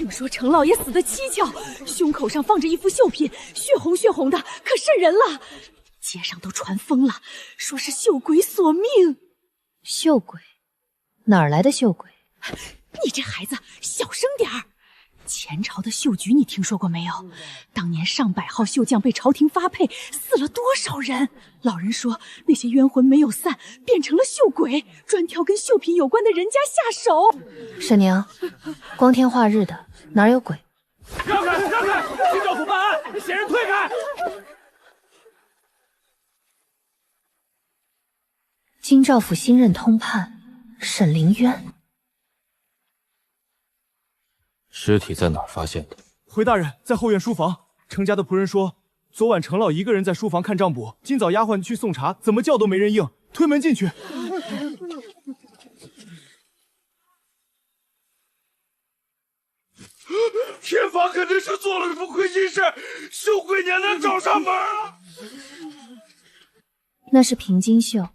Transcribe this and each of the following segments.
听说程老爷死得蹊跷，胸口上放着一副绣品，血红血红的，可瘆人了。街上都传疯了，说是绣鬼索命。绣鬼？哪儿来的绣鬼？你这孩子小声点儿。前朝的绣局你听说过没有？当年上百号绣匠被朝廷发配，死了多少人？老人说那些冤魂没有散，变成了绣鬼，专挑跟绣品有关的人家下手。沈娘，光天化日的，哪有鬼？让开！让开！京兆府办案，嫌人退开！京兆府新任通判沈凌渊。尸体在哪儿发现的？回大人，在后院书房。程家的仆人说，昨晚程老一个人在书房看账簿，今早丫鬟去送茶，怎么叫都没人应，推门进去。天房肯定是做了不亏心事，绣鬼娘娘找上门了。那是平金绣。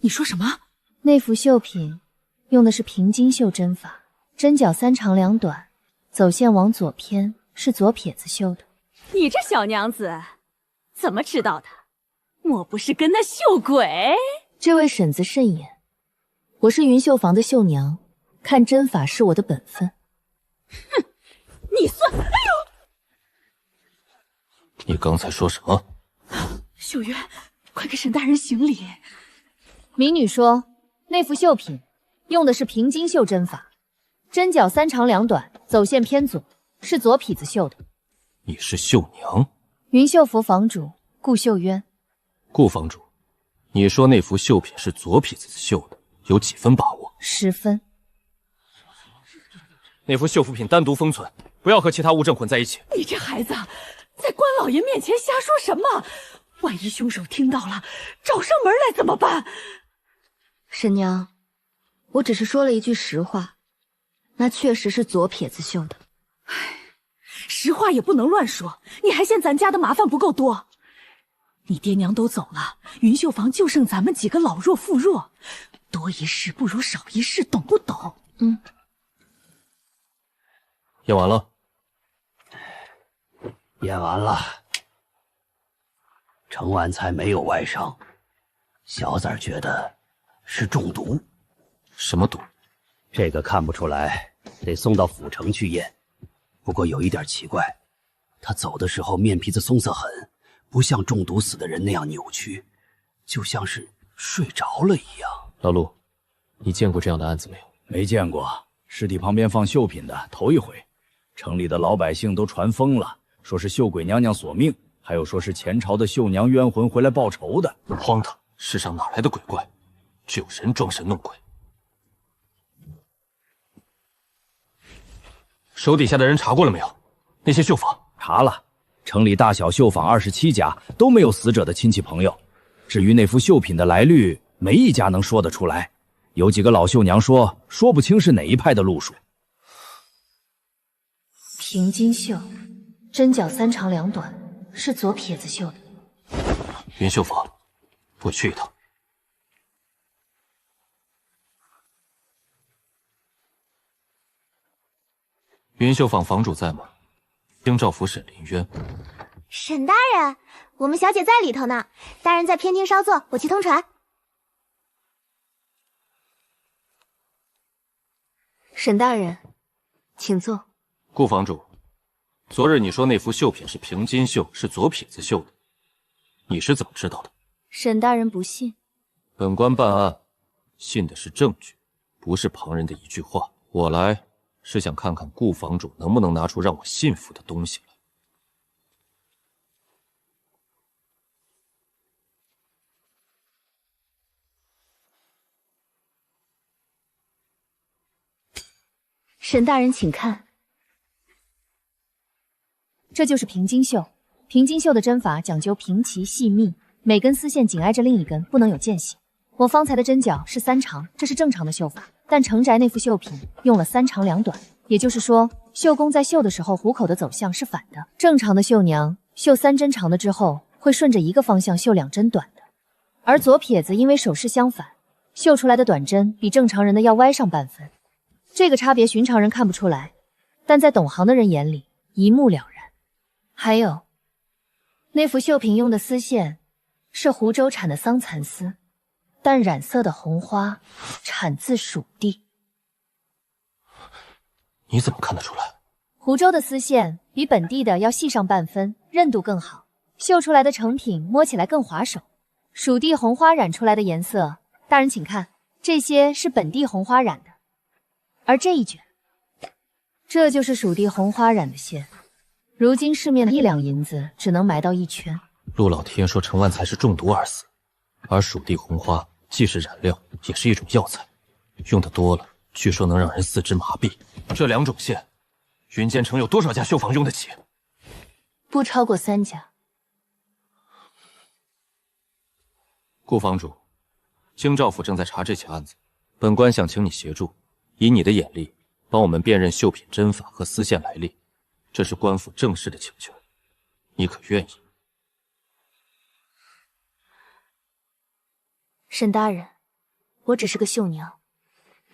你说什么？那幅绣品用的是平金绣针法。针脚3长2短，走线往左偏，是左撇子绣的。你这小娘子怎么知道的？莫不是跟那绣鬼？这位婶子慎言，我是云绣坊的绣娘，看针法是我的本分。哼，你算……哎呦！你刚才说什么？秀月，快给沈大人行礼。民女说，那幅绣品用的是平金绣针法。针脚3长2短，走线偏左，是左痞子绣的。你是绣娘？云绣府房主顾秀渊。顾房主，你说那幅绣品是左痞子绣的，有几分把握？10分。那幅绣服品单独封存，不要和其他物证混在一起。你这孩子，在关老爷面前瞎说什么？万一凶手听到了，找上门来怎么办？沈娘，我只是说了一句实话。那确实是左撇子绣的。唉，实话也不能乱说，你还嫌咱家的麻烦不够多？你爹娘都走了，云绣坊就剩咱们几个老弱妇弱，多一事不如少一事，懂不懂？验完了。验完了。程万才没有外伤，小崽觉得是中毒。什么毒？这个看不出来，得送到府城去验。不过有一点奇怪，他走的时候面皮子松得很，不像中毒死的人那样扭曲，就像是睡着了一样。老陆，你见过这样的案子没有？没见过，尸体旁边放绣品的头一回。城里的老百姓都传疯了，说是绣鬼娘娘索命，还有说是前朝的绣娘冤魂回来报仇的。荒唐！世上哪来的鬼怪？只有人装神弄鬼。手底下的人查过了没有？那些绣坊查了，城里大小绣坊27家都没有死者的亲戚朋友。至于那幅绣品的来历，没一家能说得出来。有几个老绣娘说不清是哪一派的路数。平金绣，针脚3长2短，是左撇子绣的。云绣坊，我去一趟。云绣坊房主在吗？京兆府沈凌渊。沈大人，我们小姐在里头呢。大人在偏厅稍坐，我去通传。沈大人，请坐。顾房主，昨日你说那幅绣品是平金绣，是左撇子绣的，你是怎么知道的？沈大人不信。本官办案，信的是证据，不是旁人的一句话。我来是想看看顾房主能不能拿出让我信服的东西来。沈大人请看，这就是平金绣。平金绣的针法讲究平齐细密，每根丝线紧挨着另一根，不能有间隙。我方才的针脚是3长，这是正常的绣法，但程宅那副绣品用了3长2短，也就是说，绣工在绣的时候虎口的走向是反的。正常的绣娘绣3针长的之后，会顺着一个方向绣2针短的，而左撇子因为手势相反，绣出来的短针比正常人的要歪上半分。这个差别寻常人看不出来，但在懂行的人眼里一目了然。还有，那幅绣品用的丝线是湖州产的桑蚕丝，但染色的红花产自蜀地。你怎么看得出来？湖州的丝线比本地的要细上半分，韧度更好，绣出来的成品摸起来更滑手。蜀地红花染出来的颜色，大人请看，这些是本地红花染的，而这一卷，这就是蜀地红花染的线。如今市面的1两银子只能买到1圈。陆老天说陈万才是中毒而死，而蜀地红花既是染料，也是一种药材，用的多了，据说能让人四肢麻痹。这2种线，云间城有多少家绣坊用得起？不超过3家。顾房主，京兆府正在查这起案子，本官想请你协助，以你的眼力帮我们辨认绣品针法和丝线来历，这是官府正式的请求，你可愿意？沈大人，我只是个绣娘，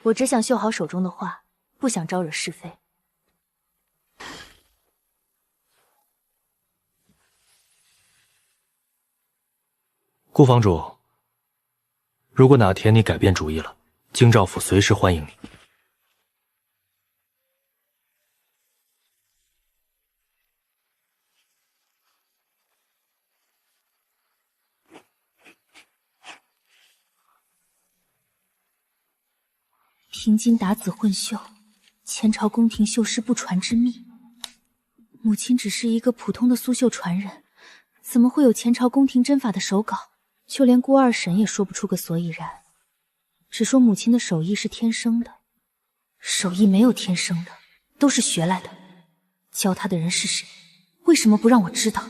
我只想绣好手中的画，不想招惹是非。顾房主，如果哪天你改变主意了，京兆府随时欢迎你。平津打子混绣，前朝宫廷绣师不传之秘。母亲只是一个普通的苏绣传人，怎么会有前朝宫廷针法的手稿？就连郭二婶也说不出个所以然，只说母亲的手艺是天生的。手艺没有天生的，都是学来的。教她的人是谁？为什么不让我知道？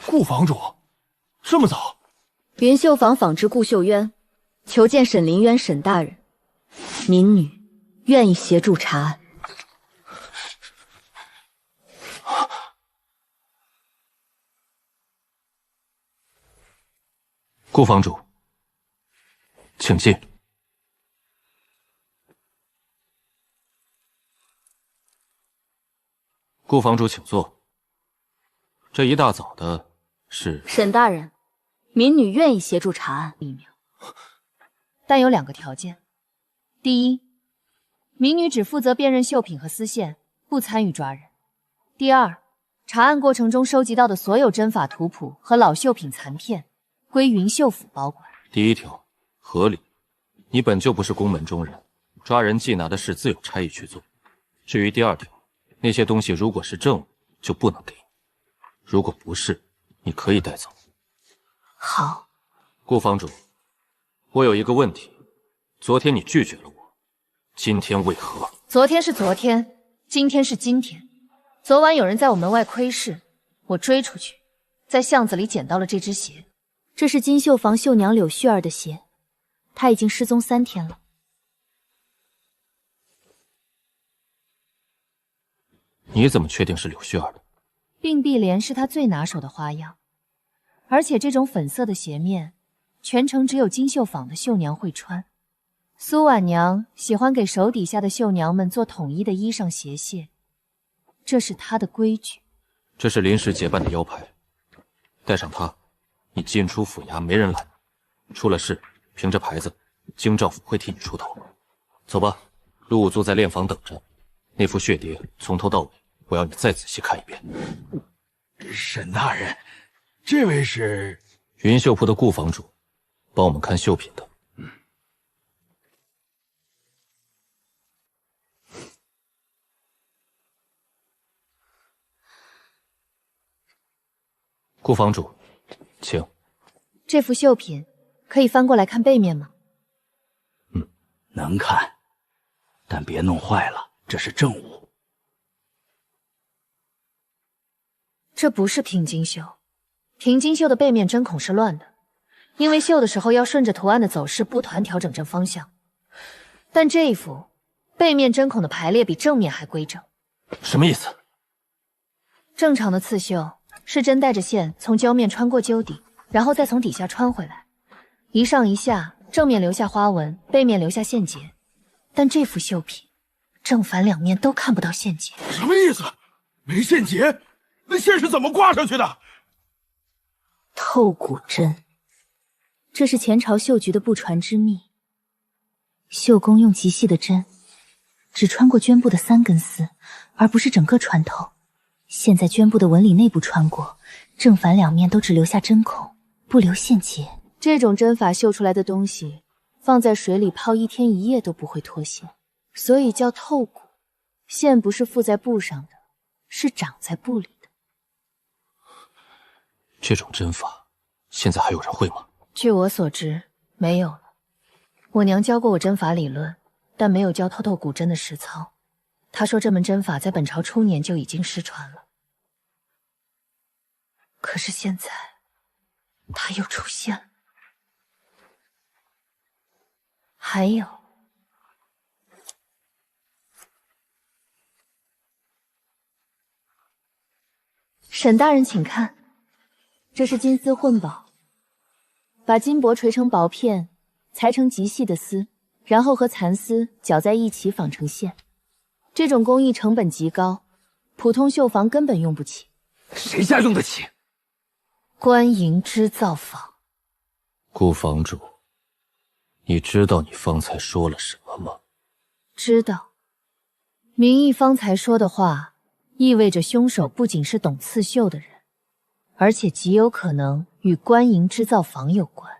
顾房主，这么早？云绣坊纺织顾秀渊，求见沈林渊沈大人。民女愿意协助查案。顾房主，请进。顾房主，请坐。这一大早的是？沈大人，民女愿意协助查案。但有2个条件：第一，民女只负责辨认绣品和丝线，不参与抓人；第二，查案过程中收集到的所有针法图谱和老绣品残片归云绣府保管。第一条合理，你本就不是宫门中人，抓人缉拿的事自有差役去做。至于第2条，那些东西如果是证物，就不能给你；如果不是，你可以带走。好。顾房主，我有一个问题，昨天你拒绝了我，今天为何？昨天是昨天，今天是今天。昨晚有人在我门外窥视，我追出去，在巷子里捡到了这只鞋。这是金绣坊绣娘柳絮儿的鞋，她已经失踪3天了。你怎么确定是柳絮儿的？并碧莲是她最拿手的花样，而且这种粉色的鞋面，全城只有金绣坊的绣娘会穿。苏婉娘喜欢给手底下的绣娘们做统一的衣裳鞋械，这是她的规矩。这是临时结伴的腰牌，带上它，你进出府衙没人拦，出了事，凭着牌子，京兆府会替你出头。走吧，陆武坐在练房等着。那副血碟从头到尾，我要你再仔细看一遍。沈大人，这位是云绣铺的顾房主，帮我们看绣品的。顾房主，请。这幅绣品可以翻过来看背面吗？能看，但别弄坏了，这是正物。这不是平金绣，平金绣的背面针孔是乱的，因为绣的时候要顺着图案的走势布团调整针方向。但这一幅背面针孔的排列比正面还规整。什么意思？正常的刺绣是针带着线从胶面穿过揪底，然后再从底下穿回来，一上一下，正面留下花纹，背面留下线结。但这幅绣品正反两面都看不到线结。什么意思？没线结？那线是怎么挂上去的？透骨针，这是前朝绣局的不传之秘。绣工用极细的针，只穿过绢布的3根丝，而不是整个穿透。线在绢布的纹理内部穿过，正反两面都只留下针孔，不留线结。这种针法绣出来的东西，放在水里泡1天1夜都不会脱线，所以叫透骨。线不是附在布上的，是长在布里的。这种针法，现在还有人会吗？据我所知，没有了。我娘教过我针法理论，但没有教透骨针的实操。她说这门针法在本朝初年就已经失传了。可是现在，它又出现了。还有，沈大人请看，这是金丝混宝，把金箔锤成薄片，裁成极细的丝，然后和蚕丝搅在一起纺成线。这种工艺成本极高，普通绣坊根本用不起。谁家用得起？官营织造坊。顾房主，你知道你方才说了什么吗？知道。明义方才说的话，意味着凶手不仅是懂刺绣的人，而且极有可能与官营织造坊有关。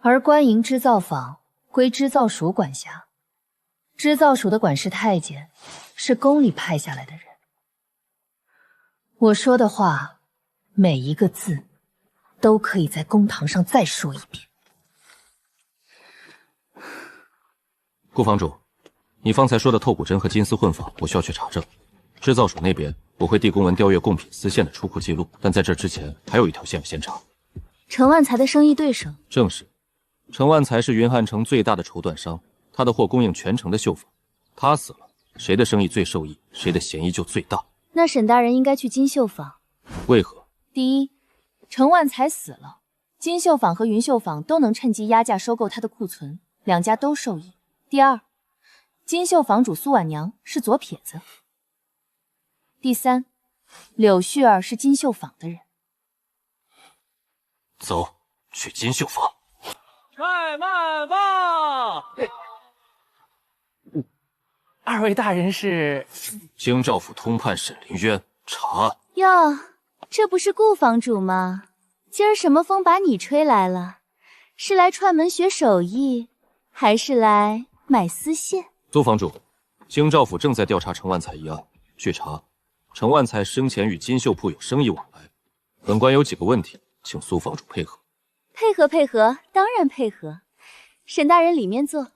而官营织造坊归织造署管辖，织造署的管事太监是宫里派下来的人。我说的话，每一个字都可以在公堂上再说一遍。顾房主，你方才说的透骨针和金丝混纺，我需要去查证。织造署那边我会递公文调阅贡品丝线的出库记录，但在这之前还有一条线要先查。程万才的生意对手。正是，程万才是云汉城最大的绸缎商，他的货供应全城的绣坊，他死了，谁的生意最受益，谁的嫌疑就最大。那沈大人应该去金绣坊。为何？第一，程万才死了，金绣坊和云绣坊都能趁机压价收购他的库存，两家都受益。第二，金绣坊主苏婉娘是左撇子。第三，柳絮儿是金绣坊的人。走，去金绣坊。快慢放！二位大人是？京兆府通判沈林渊，查案。哟，这不是顾房主吗？今儿什么风把你吹来了？是来串门学手艺，还是来买丝线？苏房主，京兆府正在调查程万才一案，据查，程万才生前与金绣铺有生意往来。本官有几个问题，请苏房主配合。配合，当然配合。沈大人里面坐。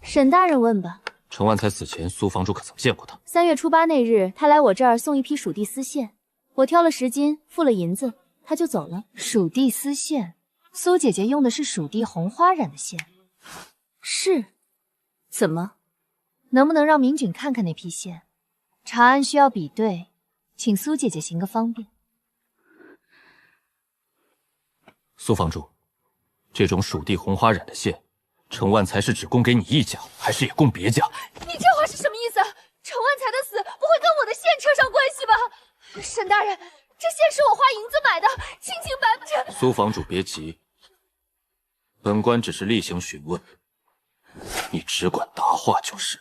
沈大人问吧。程万才死前，苏房主可曾见过他？3月初8那日，他来我这儿送一批蜀地丝线，我挑了10斤，付了银子，他就走了。蜀地丝线，苏姐姐用的是蜀地红花染的线。是。怎么？能不能让民警看看那批线？查案需要比对，请苏姐姐行个方便。苏房主，这种蜀地红花染的线，程万才是只供给你一家，还是也供别家？你这话是什么意思？程万才的死不会跟我的线扯上关系吧？沈大人，这线是我花银子买的，清清白白。苏房主别急，本官只是例行询问，你只管答话就是。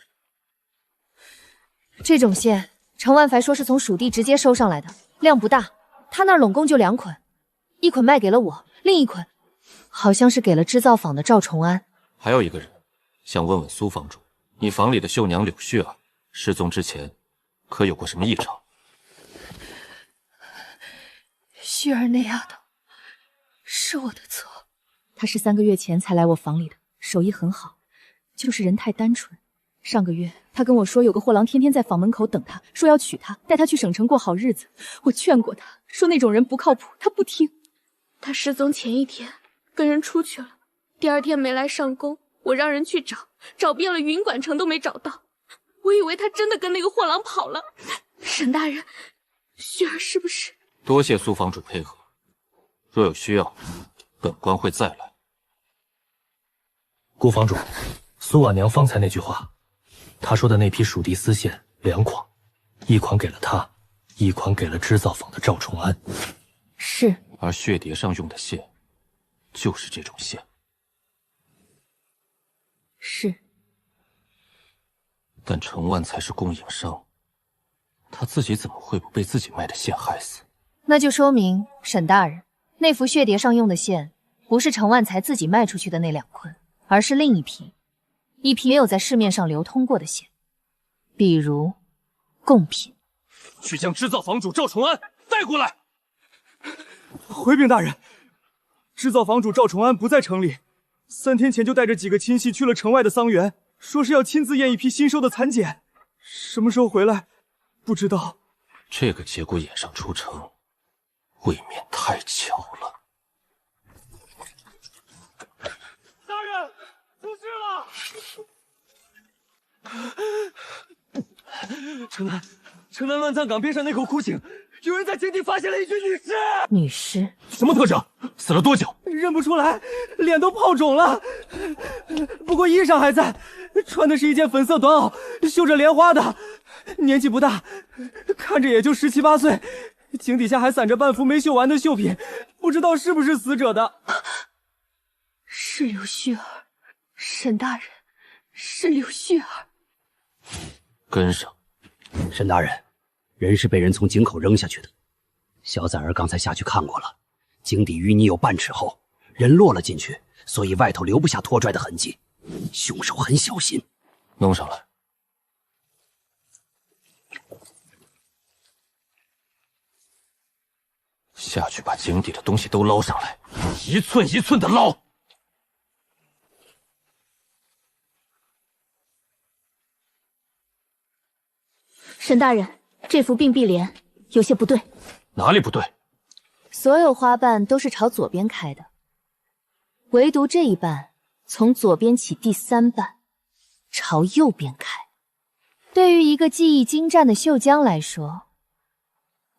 这种线，程万才说是从蜀地直接收上来的，量不大，他那儿拢共就2捆，一捆卖给了我，另一捆好像是给了织造坊的赵崇安。还有一个人，想问问苏房主，你房里的绣娘柳絮儿失踪之前，可有过什么异常？絮儿那丫头，是我的错。他是3个月前才来我房里的，手艺很好，就是人太单纯。上个月他跟我说有个货郎天天在坊门口等他，说要娶她，带她去省城过好日子。我劝过他，说那种人不靠谱，他不听。他失踪前1天跟人出去了，第2天没来上工，我让人去找，找遍了云管城都没找到。我以为他真的跟那个货郎跑了。沈大人，旭儿是不是？多谢苏房主配合，若有需要，本官会再来。顾房主，苏婉娘方才那句话，她说的那批蜀地丝线2筐，一筐给了她，一筐给了织造坊的赵崇安。是。而血碟上用的线，就是这种线。是。但程万才是供应商，他自己怎么会不被自己卖的线害死？那就说明沈大人，那幅血碟上用的线，不是程万才自己卖出去的那2捆，而是另一批没有在市面上流通过的线，比如贡品。去将织造坊主赵崇安带过来。回禀大人，织造坊主赵崇安不在城里，3天前就带着几个亲戚去了城外的桑园，说是要亲自验一批新收的蚕茧，什么时候回来不知道。这个节骨眼上出城，未免太巧了。大人，出事了！城南乱葬岗边上那口枯井，有人在井底发现了一具女尸。女尸？什么特征？死了多久？认不出来，脸都泡肿了。不过衣裳还在，穿的是一件粉色短袄，绣着莲花的，年纪不大，看着也就17、18岁。井底下还散着半幅没绣完的绣品，不知道是不是死者的。是柳絮儿，沈大人，是柳絮儿。跟上。沈大人，人是被人从井口扔下去的。小崽儿刚才下去看过了，井底淤泥有半尺厚，人落了进去，所以外头留不下拖拽的痕迹。凶手很小心。弄上来。下去把井底的东西都捞上来，一寸一寸的捞。沈大人，这幅并碧莲有些不对。哪里不对？所有花瓣都是朝左边开的，唯独这一瓣从左边起第3瓣朝右边开。对于一个技艺精湛的绣匠来说，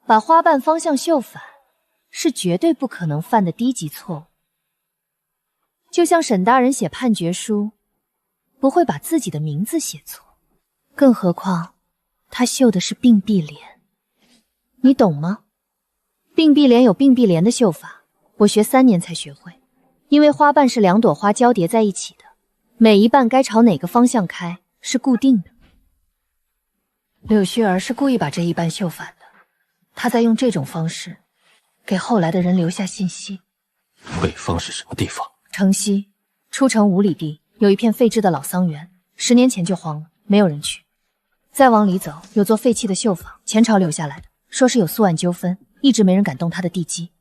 把花瓣方向绣反是绝对不可能犯的低级错误。就像沈大人写判决书，不会把自己的名字写错，更何况他绣的是并碧莲，你懂吗？并碧莲有并碧莲的绣法，我学3年才学会。因为花瓣是2朵花交叠在一起的，每一瓣该朝哪个方向开是固定的。柳絮儿是故意把这一瓣绣反的，她在用这种方式给后来的人留下信息。北方是什么地方？城西，出城5里地有一片废置的老桑园，10年前就荒了，没有人去。再往里走，有座废弃的绣坊，前朝留下来的，说是有宿案纠纷，一直没人敢动它的地基。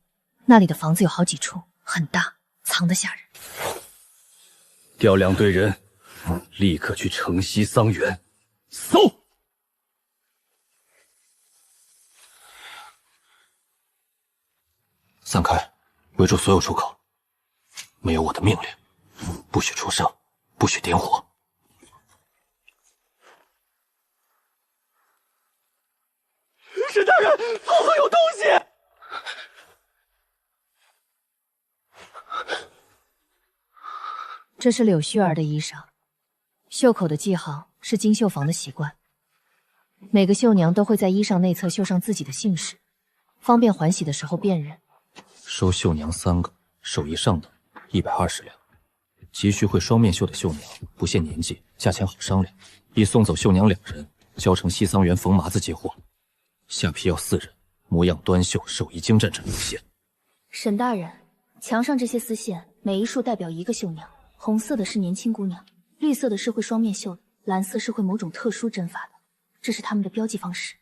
那里的房子有好几处，很大，藏得吓人。调2队人，立刻去城西桑园搜。散开，围住所有出口。没有我的命令，不许出声，不许点火。沈大人，后头有东西！这是柳絮儿的衣裳，袖口的记号是金绣坊的习惯，每个绣娘都会在衣裳内侧绣上自己的姓氏，方便还洗的时候辨认。收绣娘3个，手艺上等，120两。急需会双面绣的绣娘，不限年纪，价钱好商量。已送走绣娘2人，交城西桑园冯麻子接货。下批要4人，模样端秀，手艺精湛者路线。沈大人，墙上这些丝线，每一束代表一个绣娘。红色的是年轻姑娘，绿色的是会双面绣的，蓝色是会某种特殊针法的，这是他们的标记方式。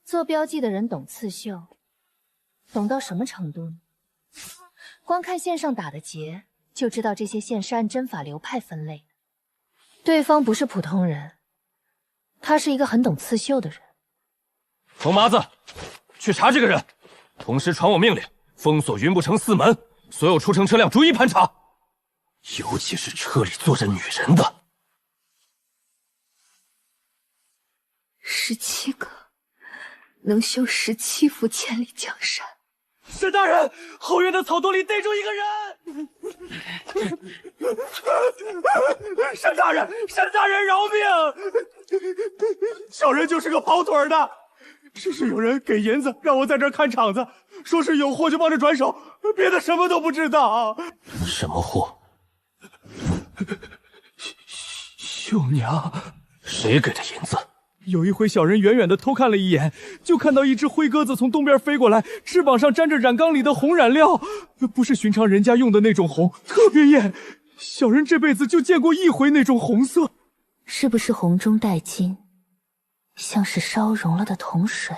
做标记的人懂刺绣，懂到什么程度呢？光看线上打的结，就知道这些线是按针法流派分类的。对方不是普通人，他是一个很懂刺绣的人。冯麻子，去查这个人，同时传我命令，封锁云不城4门，所有出城车辆逐一盘查，尤其是车里坐着女人的。17个，能绣17幅千里江山。沈大人，后院的草垛里逮住一个人！沈大人，沈大人饶命！小人就是个跑腿的，只是有人给银子让我在这儿看场子，说是有货就帮着转手，别的什么都不知道。什么货？绣娘，谁给的银子？有一回，小人远远的偷看了一眼，就看到一只灰鸽子从东边飞过来，翅膀上沾着染缸里的红染料，不是寻常人家用的那种红，特别艳。小人这辈子就见过一回那种红色。是不是红中带金，像是烧融了的铜水？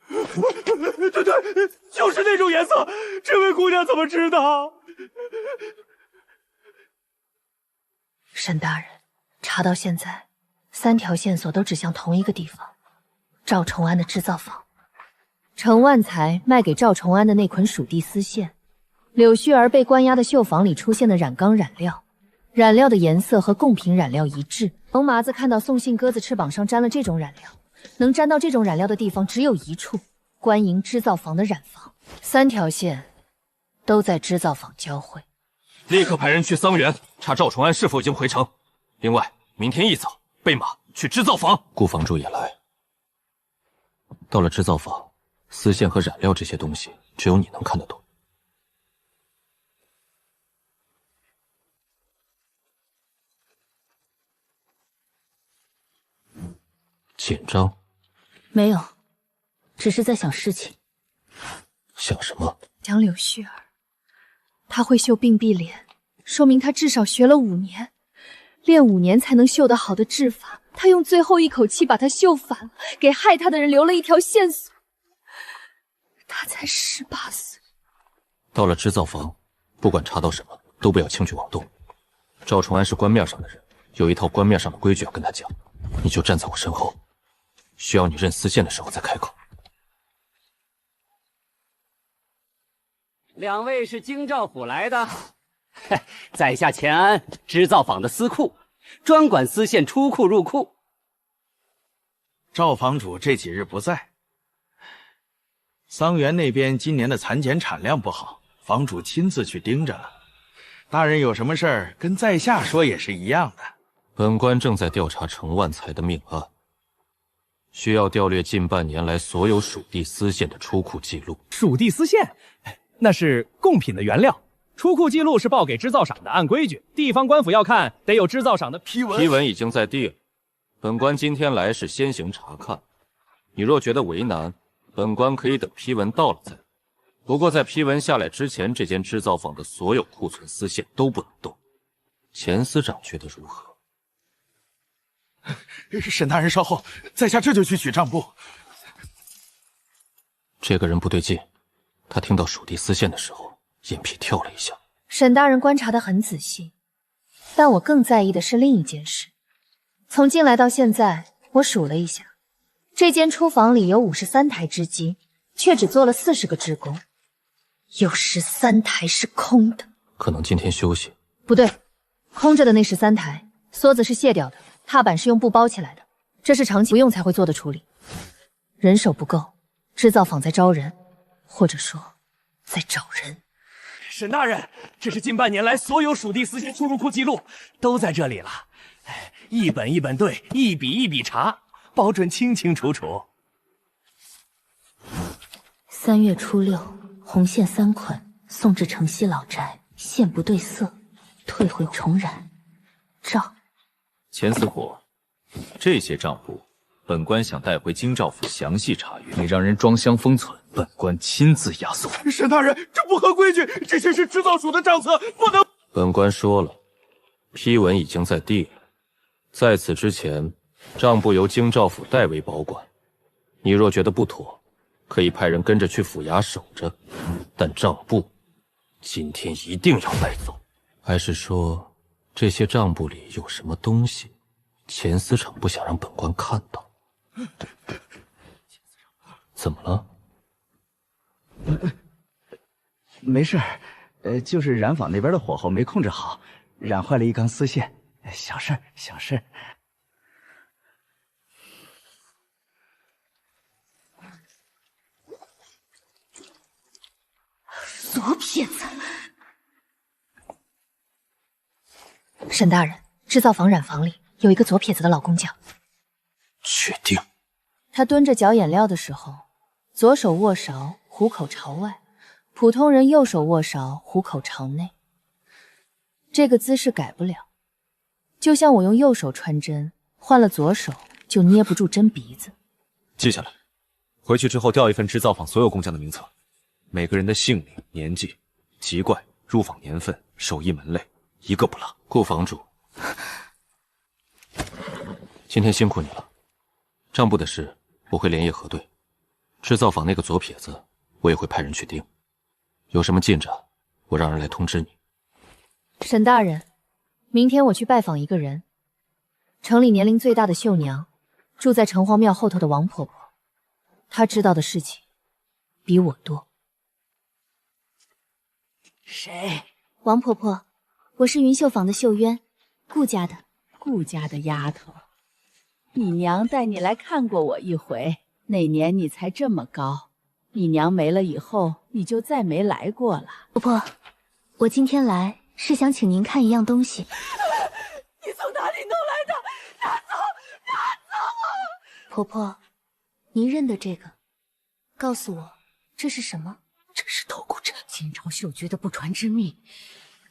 对，就是那种颜色。这位姑娘怎么知道？沈大人，查到现在，3条线索都指向同一个地方，赵崇安的织造坊。程万才卖给赵崇安的那捆蜀地丝线，柳絮儿被关押的绣坊里出现的染缸染料，染料的颜色和贡品染料一致。冯麻子看到送信鸽子翅膀上沾了这种染料，能沾到这种染料的地方只有一处，官营织造坊的染坊。3条线都在织造坊交汇。立刻派人去桑园查赵崇安是否已经回城。另外，明天一早备马去织造坊。顾房主也来。到了织造坊，丝线和染料这些东西，只有你能看得懂。紧张？没有，只是在想事情。想什么？讲柳絮儿，她会绣并臂莲，说明她至少学了5年，练5年才能绣得好的制法。她用最后一口气把它绣反了，给害她的人留了一条线索。她才18岁。到了织造坊，不管查到什么，都不要轻举妄动。赵崇安是官面上的人，有一套官面上的规矩要跟他讲，你就站在我身后，需要你认丝线的时候再开口。2位是京兆府来的，在下钱安，织造坊的司库，专管丝线出库入库。赵坊主这几日不在，桑园那边今年的蚕茧产量不好，坊主亲自去盯着了。大人有什么事儿跟在下说也是一样的。本官正在调查程万才的命案，需要调阅近半年来所有蜀地丝线的出库记录。蜀地丝线，那是贡品的原料，出库记录是报给织造厂的，按规矩，地方官府要看，得有织造厂的批文。批文已经在地了，本官今天来是先行查看。你若觉得为难，本官可以等批文到了再来。不过在批文下来之前，这间织造坊的所有库存丝线都不能动。钱司长觉得如何？沈大人稍后，在下这就去取账簿。这个人不对劲，他听到蜀地丝线的时候，眼皮跳了一下。沈大人观察得很仔细，但我更在意的是另一件事。从进来到现在，我数了一下，这间出坊里有53台织机，却只做了40个织工，有13台是空的。可能今天休息。不对，空着的那13台，梭子是卸掉的，踏板是用布包起来的，这是长期不用才会做的处理。人手不够，织造坊在招人，或者说在找人。沈大人，这是近半年来所有蜀地丝线出入库记录，都在这里了。一本一本对，一笔一笔查，保准清清楚楚。3月初6，红线3捆送至城西老宅，线不对色，退回重染。赵钱司虎，这些账簿，本官想带回京兆府详细查阅，你让人装箱封存，本官亲自押送。沈大人，这不合规矩，这些是织造署的账册，不能。本官说了，批文已经在地了，在此之前，账簿由京兆府代为保管。你若觉得不妥，可以派人跟着去府衙守着，但账簿今天一定要带走。还是说这些账簿里有什么东西，钱司长不想让本官看到？怎么了？没事，就是染坊那边的火候没控制好，染坏了一缸丝线，小事小事。左撇子！沈大人，制造坊染坊里有一个左撇子的老工匠。确定？他蹲着搅颜料的时候，左手握勺，虎口朝外；普通人右手握勺，虎口朝内。这个姿势改不了，就像我用右手穿针，换了左手就捏不住针鼻子。记下来，回去之后调一份制造坊所有工匠的名册，每个人的姓名、年纪、籍贯、入坊年份、手艺门类，一个不落。顾坊主，今天辛苦你了。账簿的事我会连夜核对，制造坊那个左撇子我也会派人去盯，有什么进展我让人来通知你。沈大人，明天我去拜访一个人，城里年龄最大的绣娘，住在城隍庙后头的王婆婆，她知道的事情比我多。谁？王婆婆，我是云绣坊的绣鸢，顾家的。顾家的丫头，你娘带你来看过我一回，那年你才这么高，你娘没了以后，你就再没来过了。婆婆，我今天来是想请您看一样东西。你从哪里弄来的？拿走，拿走！婆婆，您认得这个？告诉我，这是什么？这是透骨针，秦朝绣局的不传之秘。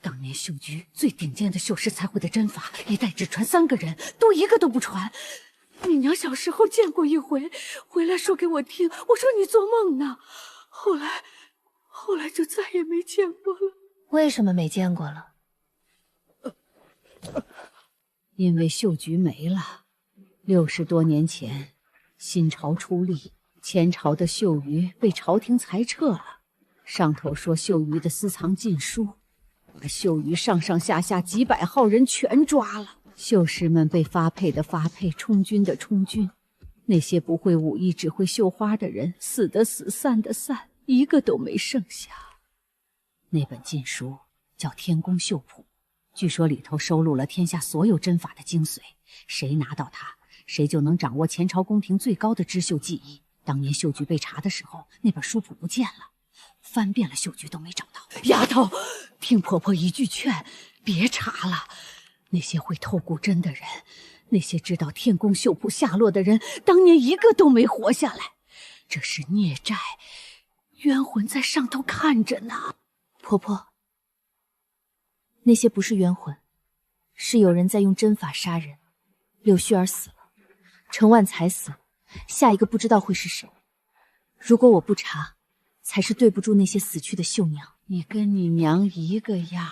当年绣局最顶尖的绣师才会的针法，一代只传3个人，多一个都不传。你娘小时候见过一回，回来说给我听，我说你做梦呢。后来就再也没见过了。为什么没见过了？因为绣局没了。60多年前，新朝出力，前朝的绣鱼被朝廷裁撤了，上头说绣鱼的私藏禁书，把绣鱼上上下下几百号人全抓了。绣师们被发配的发配，充军的充军，那些不会武艺只会绣花的人，死的死，散的散，一个都没剩下。那本禁书叫《天宫绣谱》，据说里头收录了天下所有针法的精髓，谁拿到它，谁就能掌握前朝宫廷最高的织绣技艺。当年绣局被查的时候，那本书谱不见了，翻遍了绣局都没找到。丫头，听婆婆一句劝，别查了。那些会透骨针的人，那些知道天宫绣谱下落的人，当年一个都没活下来。这是孽债，冤魂在上头看着呢。婆婆，那些不是冤魂，是有人在用针法杀人。柳絮儿死了，程万才死了，下一个不知道会是谁。如果我不查，才是对不住那些死去的绣娘。你跟你娘一个样，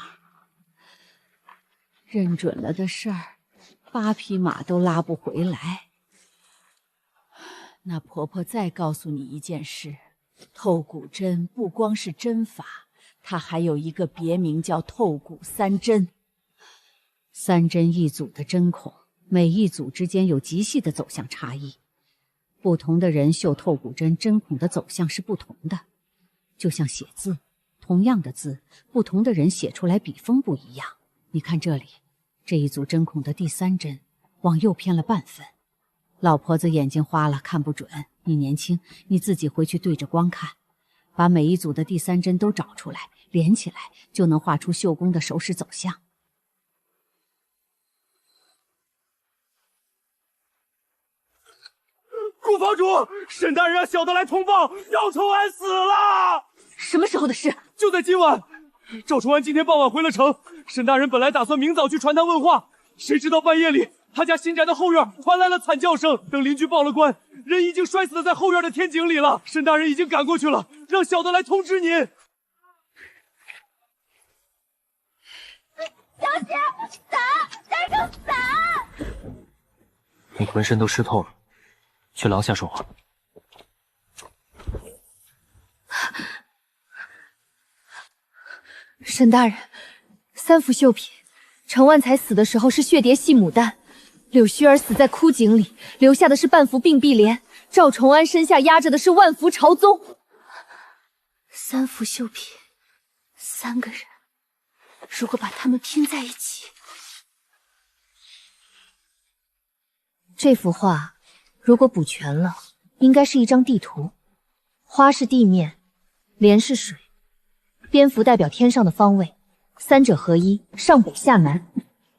认准了的事儿，8匹马都拉不回来。那婆婆再告诉你一件事，透骨针不光是针法，它还有一个别名叫透骨3针。3针一组的针孔，每一组之间有极细的走向差异，不同的人绣透骨针，针孔的走向是不同的。就像写字，同样的字，不同的人写出来笔锋不一样。你看这里，这一组针孔的第3针往右偏了半分。老婆子眼睛花了，看不准。你年轻，你自己回去对着光看，把每一组的第3针都找出来，连起来，就能画出绣工的手势走向。顾坊主，沈大人让小的来通报，赵崇安死了。什么时候的事？就在今晚。赵崇安今天傍晚回了城，沈大人本来打算明早去传他问话，谁知道半夜里他家新宅的后院传来了惨叫声，等邻居报了官，人已经摔死在后院的天井里了。沈大人已经赶过去了，让小的来通知您。小姐，伞，带个伞！你浑身都湿透了，去廊下说话。沈大人， 3幅绣品，程万才死的时候是血蝶系牡丹，柳絮儿死在枯井里，留下的是半幅并碧莲，赵崇安身下压着的是万幅朝宗。3幅绣品，3个人，如果把他们拼在一起，这幅画如果补全了，应该是一张地图。花是地面，莲是水，蝙蝠代表天上的方位，三者合一，上北下南。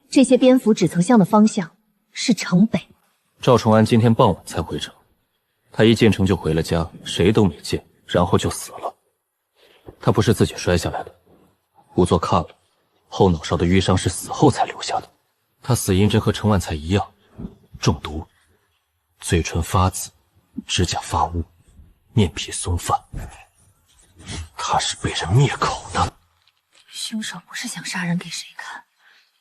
这些蝙蝠指曾向的方向是城北。赵崇安今天傍晚才回城，他一进城就回了家，谁都没见，然后就死了。他不是自己摔下来的，仵作看了，后脑勺的淤伤是死后才留下的。他死因真和程万才一样，中毒，嘴唇发紫，指甲发乌，面皮松泛。他是被人灭口的。凶手不是想杀人给谁看，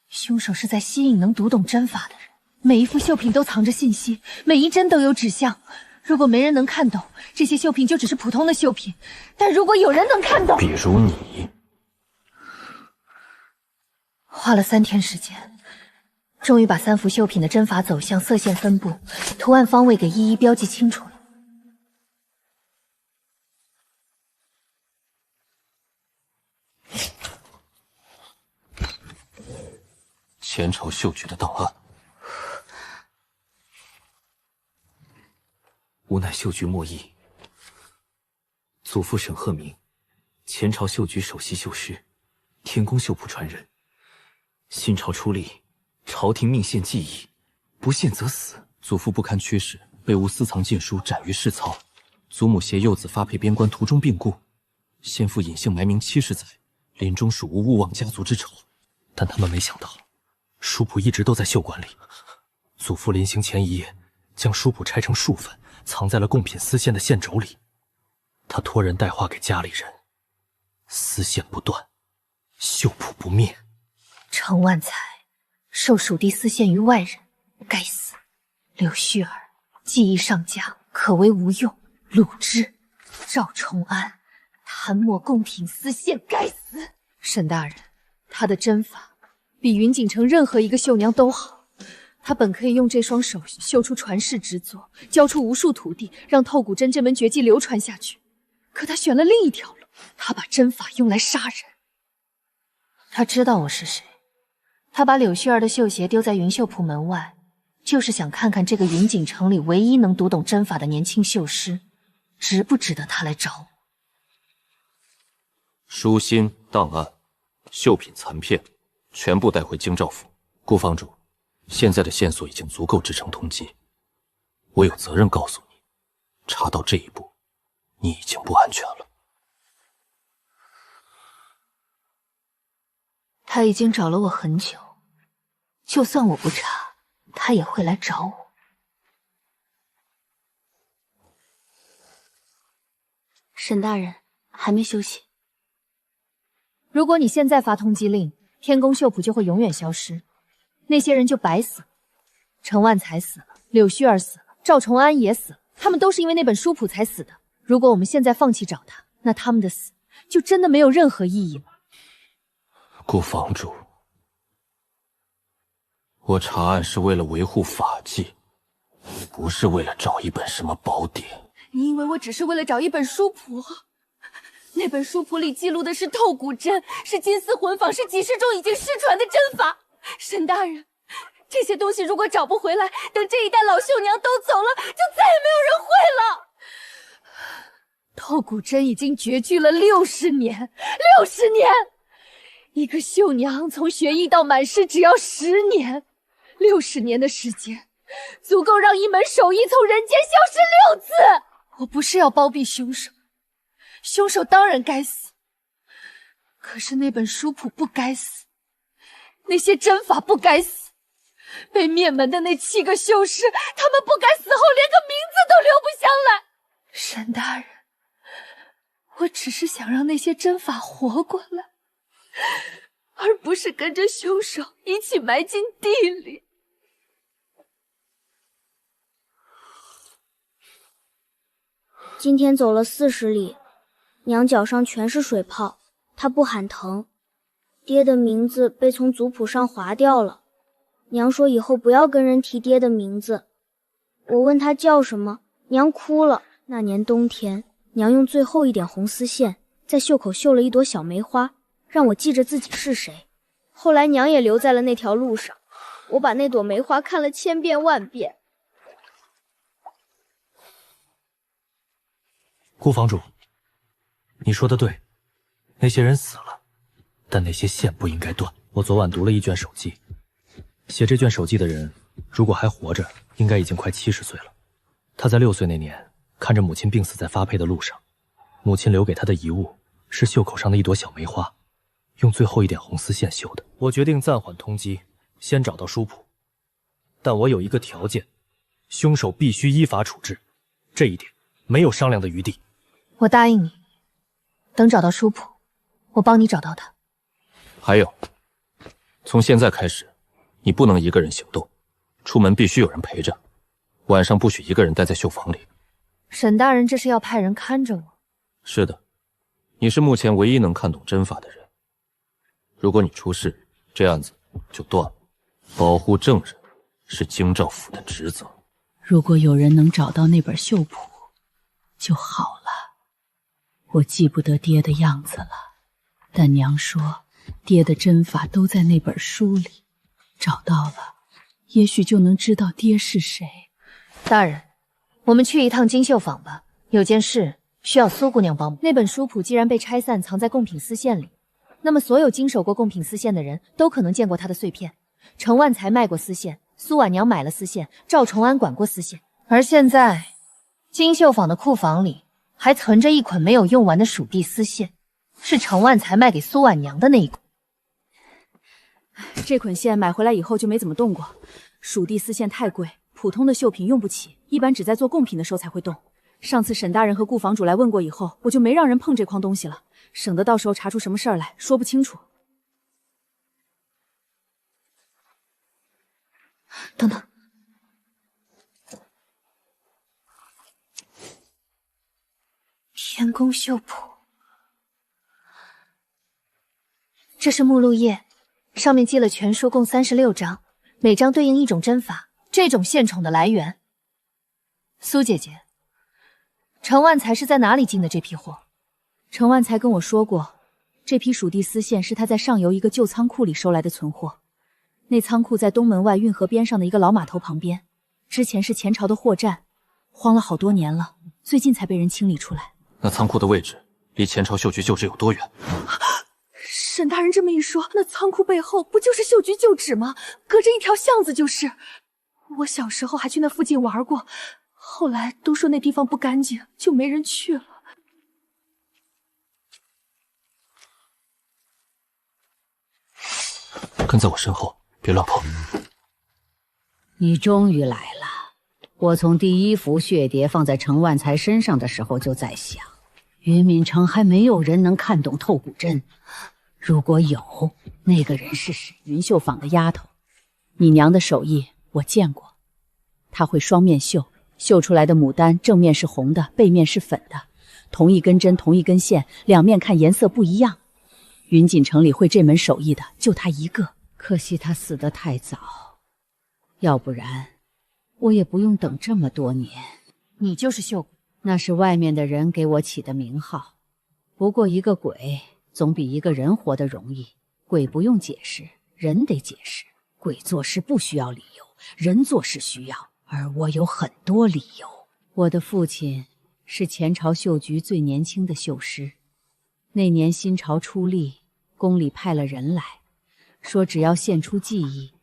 凶手是在吸引能读懂针法的人。每一幅绣品都藏着信息，每一针都有指向。如果没人能看懂，这些绣品就只是普通的绣品；但如果有人能看懂，比如你，花了3天时间，终于把3幅绣品的针法走向、色线分布、图案方位给一一标记清楚了。前朝绣局的档案。吾乃绣局莫弈，祖父沈鹤鸣，前朝绣局首席绣师，天宫绣谱传人。新朝初立，朝廷命献技艺，不献则死。祖父不堪驱使，被吾私藏禁书，斩于市曹。祖母携幼子发配边关，途中病故。先父隐姓埋名70载，临终属无勿忘家族之仇。但他们没想到，书谱一直都在绣馆里。祖父临行前一夜，将书谱拆成数份，藏在了贡品丝线的线轴里。他托人带话给家里人，丝线不断，绣谱不灭。程万才受蜀地丝线于外人，该死！柳絮儿技艺上佳，可为无用。鲁之、赵崇安贪墨贡品丝线，该死！沈大人，他的针法比云锦城任何一个绣娘都好。他本可以用这双手绣出传世之作，教出无数徒弟，让透骨针这门绝技流传下去。可他选了另一条路，他把针法用来杀人。他知道我是谁，他把柳絮儿的绣鞋丢在云绣铺门外，就是想看看这个云锦城里唯一能读懂针法的年轻绣师，值不值得他来找我。书心、档案、绣品残片，全部带回京兆府。顾坊主，现在的线索已经足够支撑通缉，我有责任告诉你，查到这一步，你已经不安全了。他已经找了我很久，就算我不查，他也会来找我。沈大人还没休息。如果你现在发通缉令，天宫绣谱就会永远消失，那些人就白死了。程万才死了，柳絮儿死了，赵崇安也死了，他们都是因为那本书谱才死的。如果我们现在放弃找他，那他们的死就真的没有任何意义了。顾坊主，我查案是为了维护法纪，不是为了找一本什么宝典。你以为我只是为了找一本书谱？那本书谱里记录的是透骨针，是金丝魂纺，是几十种已经失传的针法。沈大人，这些东西如果找不回来，等这一代老绣娘都走了，就再也没有人会了。透骨针已经绝句了60年，60年！一个绣娘从学艺到满师只要10年，60年的时间，足够让一门手艺从人间消失6次。我不是要包庇凶手，凶手当然该死，可是那本书谱不该死，那些针法不该死，被灭门的那7个绣师，他们不该死后连个名字都留不下来。沈大人，我只是想让那些针法活过来，而不是跟着凶手一起埋进地里。今天走了40里，娘脚上全是水泡，她不喊疼，爹的名字被从族谱上划掉了。娘说以后不要跟人提爹的名字。我问他叫什么，娘哭了。那年冬天，娘用最后一点红丝线在袖口绣了一朵小梅花，让我记着自己是谁。后来娘也留在了那条路上，我把那朵梅花看了千遍万遍。顾房主，你说的对，那些人死了，但那些线不应该断。我昨晚读了一卷手记，写这卷手记的人如果还活着，应该已经快70岁了。他在6岁那年，看着母亲病死在发配的路上，母亲留给他的遗物是袖口上的一朵小梅花，用最后一点红丝线绣的。我决定暂缓通缉，先找到书谱，但我有一个条件，凶手必须依法处置，这一点没有商量的余地。我答应你，等找到书谱，我帮你找到他。还有，从现在开始，你不能一个人行动，出门必须有人陪着，晚上不许一个人待在绣房里。沈大人这是要派人看着我？是的，你是目前唯一能看懂针法的人。如果你出事，这案子就断了。保护证人是京兆府的职责。如果有人能找到那本绣谱，就好了。我记不得爹的样子了，但娘说爹的针法都在那本书里，找到了，也许就能知道爹是谁。大人，我们去一趟金绣坊吧，有件事需要苏姑娘帮忙。那本书谱既然被拆散藏在贡品丝线里，那么所有经手过贡品丝线的人都可能见过它的碎片。程万才卖过丝线，苏婉娘买了丝线，赵崇安管过丝线，而现在金绣坊的库房里还存着一捆没有用完的蜀地丝线，是程万才卖给苏婉娘的那一捆。这捆线买回来以后就没怎么动过，蜀地丝线太贵，普通的绣品用不起，一般只在做贡品的时候才会动。上次沈大人和顾房主来问过以后，我就没让人碰这筐东西了，省得到时候查出什么事儿来说不清楚。等等，天宫绣谱，这是目录页，上面记了全书共36章，每章对应一种针法，这种线宠的来源。苏姐姐，程万才是在哪里进的这批货？程万才跟我说过，这批蜀地丝线是他在上游一个旧仓库里收来的存货。那仓库在东门外运河边上的一个老码头旁边，之前是前朝的货站，荒了好多年了，最近才被人清理出来。那仓库的位置离前朝绣局旧址有多远？沈大人这么一说，那仓库背后不就是绣局旧址吗？隔着一条巷子就是。我小时候还去那附近玩过，后来都说那地方不干净，就没人去了。跟在我身后，别乱碰。你终于来了。我从第一幅血蝶放在程万才身上的时候就在想，云敏城还没有人能看懂透骨针，如果有，那个人是谁？云绣坊的丫头，你娘的手艺我见过，她会双面绣，绣出来的牡丹正面是红的，背面是粉的，同一根针同一根线，两面看颜色不一样。云锦城里会这门手艺的就她一个，可惜她死得太早，要不然我也不用等这么多年。你就是绣鬼？那是外面的人给我起的名号。不过一个鬼总比一个人活得容易，鬼不用解释，人得解释。鬼做事不需要理由，人做事需要，而我有很多理由。我的父亲是前朝绣局最年轻的绣师，那年新朝出力，宫里派了人来，说只要献出技艺，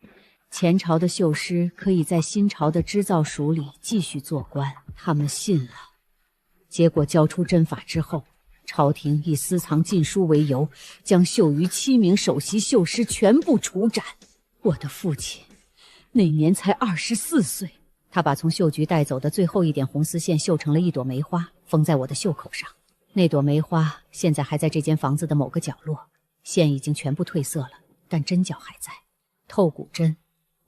前朝的绣师可以在新朝的织造署里继续做官。他们信了，结果交出针法之后，朝廷以私藏禁书为由，将绣余7名首席绣师全部处斩。我的父亲那年才24岁，他把从绣局带走的最后一点红丝线绣成了一朵梅花，封在我的袖口上。那朵梅花现在还在这间房子的某个角落，线已经全部褪色了，但针脚还在。透骨针，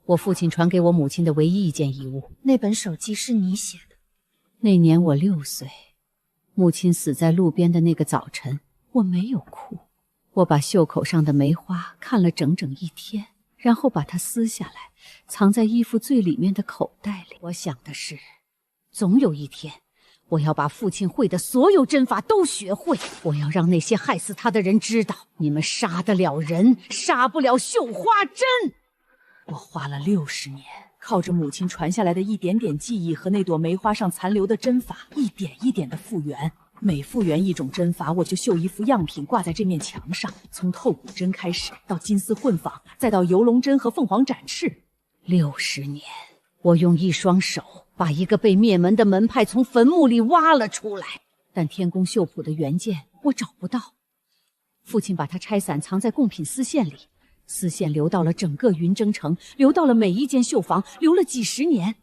我父亲传给我母亲的唯一一件遗物。那本手记是你写的？那年我6岁，母亲死在路边的那个早晨，我没有哭，我把袖口上的梅花看了整整1天，然后把它撕下来，藏在衣服最里面的口袋里。我想的是，总有一天，我要把父亲会的所有针法都学会。我要让那些害死他的人知道，你们杀得了人，杀不了绣花针。我花了60年，靠着母亲传下来的一点点记忆和那朵梅花上残留的针法，一点一点的复原。每复原一种针法，我就绣一幅样品挂在这面墙上。从透骨针开始，到金丝混纺，再到游龙针和凤凰展翅。60年，我用一双手把一个被灭门的门派从坟墓里挖了出来，但天宫绣谱的原件我找不到。父亲把它拆散，藏在贡品丝线里，丝线流到了整个云峥城，流到了每一间绣房，流了几十年。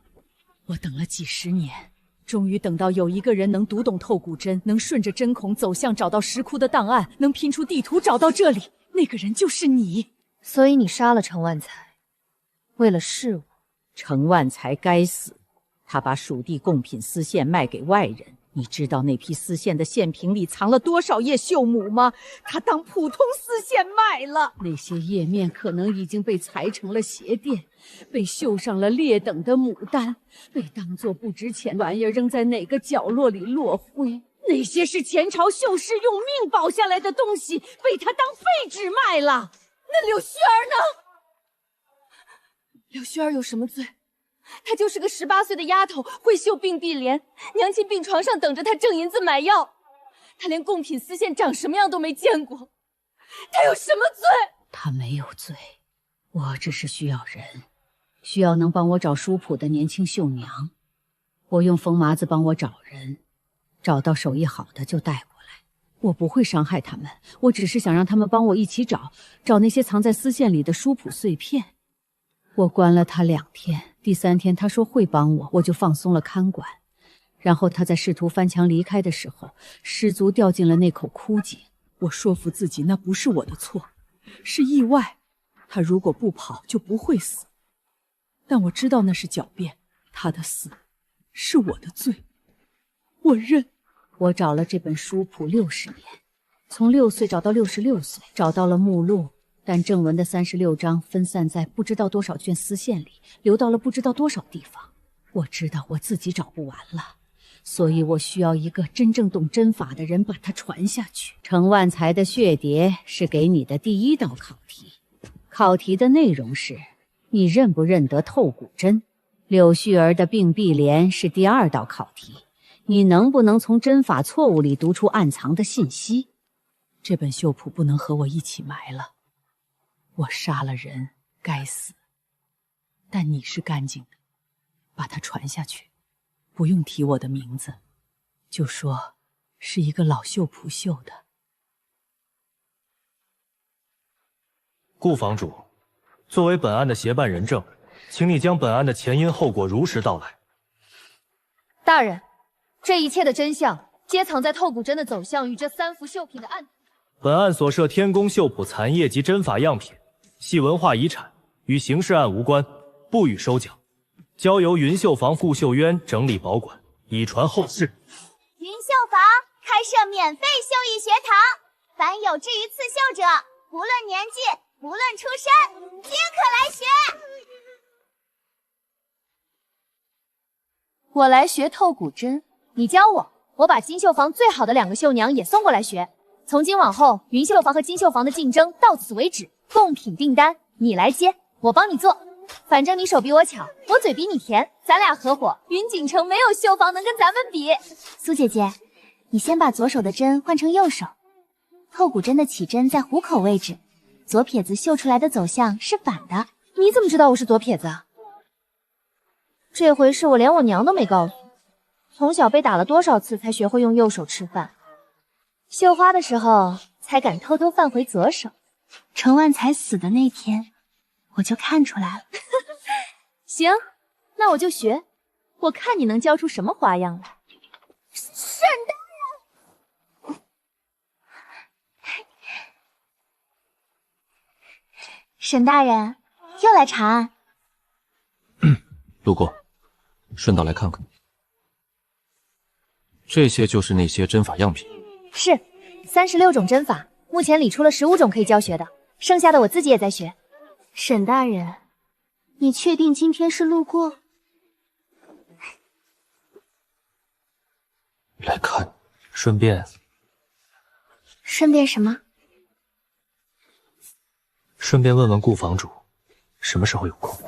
我等了几十年，终于等到有一个人能读懂透骨针，能顺着针孔走向找到石窟的档案，能拼出地图找到这里。那个人就是你。所以你杀了程万才，为了事物。程万才该死，他把蜀地贡品丝线卖给外人。你知道那批丝线的线瓶里藏了多少叶绣母吗？他当普通丝线卖了。那些叶面可能已经被裁成了鞋垫，被绣上了劣等的牡丹，被当作不值钱玩意儿扔在哪个角落里落灰。那些是前朝绣师用命保下来的东西，被他当废纸卖了。那柳絮儿呢？柳絮儿有什么罪？她就是个18岁的丫头，会绣并蒂莲，娘亲病床上等着她挣银子买药。她连贡品丝线长什么样都没见过，她有什么罪？她没有罪，我只是需要人，需要能帮我找书谱的年轻绣娘。我用疯麻子帮我找人，找到手艺好的就带过来。我不会伤害他们，我只是想让他们帮我一起找那些藏在丝线里的书谱碎片。我关了他2天，第3天他说会帮我，我就放松了看管。然后他在试图翻墙离开的时候，失足掉进了那口枯井。我说服自己那不是我的错，是意外。他如果不跑就不会死，但我知道那是狡辩。他的死是我的罪，我认。我找了这本书谱60年，从6岁找到66岁，找到了目录。但正文的36章分散在不知道多少卷丝线里，流到了不知道多少地方。我知道我自己找不完了，所以我需要一个真正懂针法的人把它传下去。程万才的血蝶是给你的第1道考题，考题的内容是你认不认得透骨针。柳絮儿的并蒂莲是第2道考题，你能不能从针法错误里读出暗藏的信息。这本绣谱不能和我一起埋了。我杀了人，该死。但你是干净的，把它传下去，不用提我的名字，就说是一个老绣谱绣的。顾房主，作为本案的协办人证，请你将本案的前因后果如实道来。大人，这一切的真相皆藏在透骨针的走向与这3幅绣品的案。本案所涉天宫绣谱残页及针法样品，系文化遗产，与刑事案无关，不予收缴，交由云绣坊顾秀渊整理保管，以传后世。云绣坊开设免费绣艺学堂，凡有志于刺绣者，不论年纪，不论出身，皆可来学。我来学透骨针，你教我，我把金绣坊最好的2个绣娘也送过来学。从今往后，云绣坊和金绣坊的竞争到此为止。贡品订单你来接，我帮你做。反正你手比我巧，我嘴比你甜，咱俩合伙，云锦城没有绣坊能跟咱们比。苏姐姐，你先把左手的针换成右手，透骨针的起针在虎口位置，左撇子绣出来的走向是反的。你怎么知道我是左撇子啊？这回事我连我娘都没告诉。从小被打了多少次才学会用右手吃饭，绣花的时候才敢偷偷放回左手。程万才死的那天，我就看出来了。行，那我就学，我看你能教出什么花样来。沈大人，沈大人又来查案。路过，顺道来看看。这些就是那些针法样品。是，36种针法。目前理出了15种可以教学的，剩下的我自己也在学。沈大人，你确定今天是路过？来看，顺便什么？顺便问问顾房主，什么时候有空？